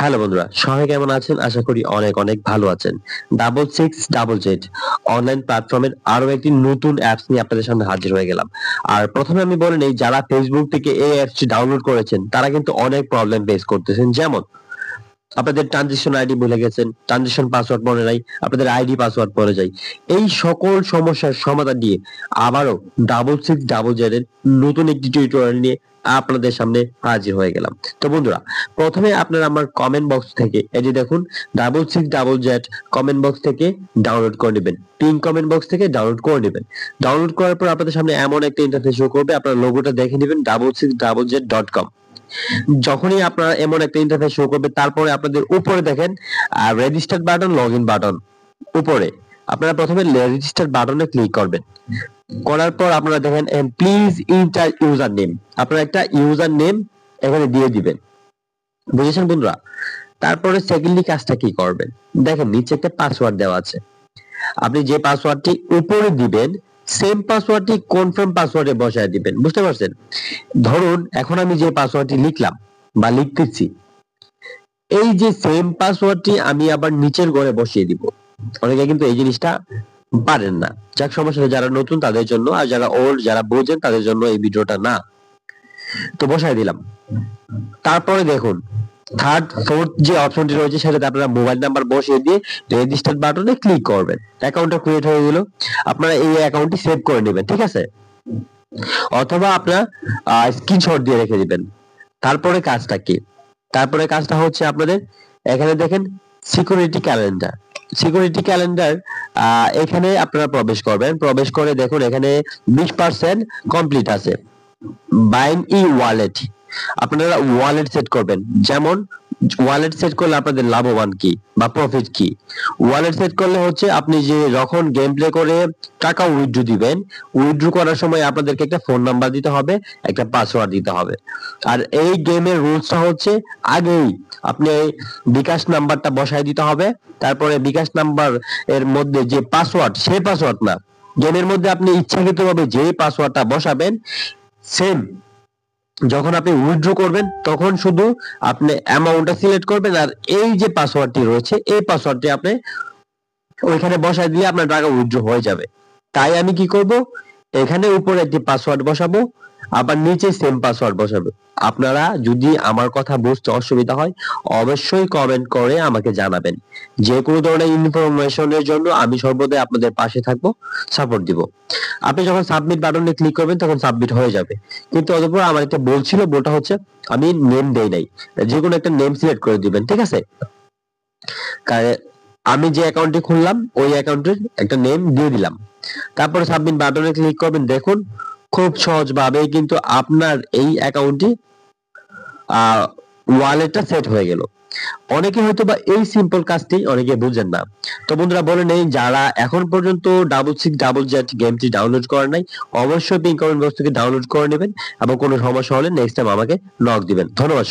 Hello বন্ধুরা, সবাই কেমন আছেন? আশা করি অনেক অনেক ভালো আছেন। 66JJZ অনলাইন প্ল্যাটফর্মের আরো একটি নতুন অ্যাপস নিয়ে আপনাদের সামনে হাজির হয়ে গেলাম। আর প্রথমে আমি বলে নেই, যারা ফেসবুক থেকে এই অ্যাপসটি ডাউনলোড করেছেন তারা কিন্তু অনেক প্রবলেম ফেস করতেছেন। যেমন আপনাদের ট্রানজিশন আইডি ভুলে গেছেন, ট্রানজিশন পাসওয়ার্ড মনে নাই, আপনাদের আইডি পাসওয়ার্ড মনে যায়। এই সকল সমস্যার সমাধান দিয়ে আবারও 66JJZ এর নতুন একটি টিউটোরিয়াল নিয়ে আপনাদের সামনে হাজির হয়ে গেলাম। তো বন্ধুরা, প্রথমে আপনারা আমার কমেন্ট বক্স থেকে এই যে দেখুন 66JJZ কমেন্ট বক্স থেকে ডাউনলোড করে নেবেন, পিন কমেন্ট বক্স থেকে ডাউনলোড করে নেবেন। ডাউনলোড করার পর আপনাদের সামনে এমন একটা ইন্টারফেস শো করবে, আপনারা লোগোটা দেখে নেবেন 66JZ.com। যখনই আপনার এমন একটা ইন্টারফেস শো করবে, তারপরে আপনাদের উপরে দেখেন register button, log in button. উপরে আপনারা প্রথমে রেজিস্টার বাটনে ক্লিক করবেন। করার পর আপনারা দেখেন প্লিজ ইন্টার ইউজার নেম, আপনারা একটা ইউজার নেম এখানে দিয়ে দিবেন। বুঝেছেন বন্ধুরা? তারপরে সেকেন্ডলি কাজটা কি করবেন, দেখেন নিচে একটা পাসওয়ার্ড দেওয়া আছে। আপনি যে পাসওয়ার্ডটি উপরে দিবেন সেম পাসওয়ার্ডটি কনফার্ম পাসওয়ার্ডে বসায় দিবেন। বুঝতে পারছেন? ধরুন এখন আমি যে পাসওয়ার্ডটি লিখলাম বা লিখতেছি, এই যে সেম পাসওয়ার্ডটি আমি আবার নিচের ঘরে বসিয়ে দিব। অনেকে কিন্তু এই জিনিসটা পারেন না। যাক, সমস্যা নেই, যারা নতুন তাদের জন্য, আর যারা ওল্ড যারা বোঝেন তাদের জন্য এই ভিডিওটা না। তো বসাই দিলাম। তারপরে দেখুন থার্ড ফোর্থ যে অপশনটি রয়েছে সেটাতে আপনারা মোবাইল নাম্বার বসিয়ে দিয়ে রেজিস্টার বাটনে ক্লিক করবেন। অ্যাকাউন্টটা ক্রিয়েট হয়ে গেল। আপনারা এই অ্যাকাউন্টটি সেভ করে নেবেন, ঠিক আছে? অথবা আপনারা স্ক্রিনশট দিয়ে রেখে দিবেন। তারপরে কাজটা কি? তারপরে কাজটা হচ্ছে আপনাদের এখানে দেখেন সিকিউরিটি ক্যালেন্ডার। সিকিউরিটি ক্যালেন্ডার এখানে আপনারা প্রবেশ করবেন। প্রবেশ করে দেখুন এখানে 20% কমপ্লিট আছে। বাইন ই ওয়ালেট, আপনারা ওয়ালেট সেট করবেন। যেমন ওয়ালেট সেট করলে আপনাদের লাভবান কি বা প্রফিট কি? ওয়ালেট সেট করলে হচ্ছে আপনি যে যখন গেম প্লে করে টাকা উইথড্র দিবেন, উইথড্র করার সময় আপনাদেরকে একটা ফোন নাম্বার দিতে হবে, একটা পাসওয়ার্ড দিতে হবে। আর এই গেমের রুলসটা হচ্ছে আগেই আপনি বিকাশ নাম্বারটা বসায় দিতে হবে। তারপরে বিকাশ নাম্বার এর মধ্যে যে পাসওয়ার্ড, সেই পাসওয়ার্ড না, গেমের মধ্যে আপনি ইচ্ছাকৃতভাবে যে পাসওয়ার্ডটা বসাবেন সেম যখন আপনি উইথড্র করবেন তখন শুধু আপনি অ্যামাউন্টটা সিলেক্ট করবেন, আর এই যে পাসওয়ার্ডটি রয়েছে এই পাসওয়ার্ডটি আপনি ওইখানে বসায় দিলে আপনার টাকা উইথড্র হয়ে যাবে। তাই আমি কি করব, এখানে উপরে একটি পাসওয়ার্ড বসাবো, আবার নিচে সেম পাসওয়ার্ড বসাবো। আপনারা যদি আমার কথা বুঝতে অসুবিধা হয় অবশ্যই কমেন্ট করে আমাকে জানাবেন। যে কোনো ধরনের ইনফরমেশনের জন্য আমি সর্বদাই আপনাদের পাশে থাকবো, সাপোর্ট দিব। আপনি যখন সাবমিট বাটনে ক্লিক করবেন তখন সাবমিট হয়ে যাবে। কিন্তু অতঃপর আমার একটা বল ছিল, বলটা হচ্ছে আমি নেম দেই নাই। যে কোনো একটা নেম সিলেক্ট করে দিবেন, ঠিক আছে? আমি যে অ্যাকাউন্টটি খুললাম ওই অ্যাকাউন্টের একটা নেম দিয়ে দিলাম। তারপরে সাবমিট বাটনে ক্লিক করবেন। দেখুন খুব সহজভাবে কিন্তু আপনার এই অ্যাকাউন্টটি ওয়ালেটটা সেট হয়ে গেল। অনেকে হয়তো বা এই সিম্পল কাজটি অনেকে বুঝেন না। তো বন্ধুরা বলে নেই, যারা এখন পর্যন্ত 66JZ গেমটি ডাউনলোড করেন নাই অবশ্যই পিন কমেন্ট বক্স থেকে ডাউনলোড করে নেবেন, এবং কোনো সমস্যা হলে নেক্সট টাইম আমাকে নক দিবেন। ধন্যবাদ।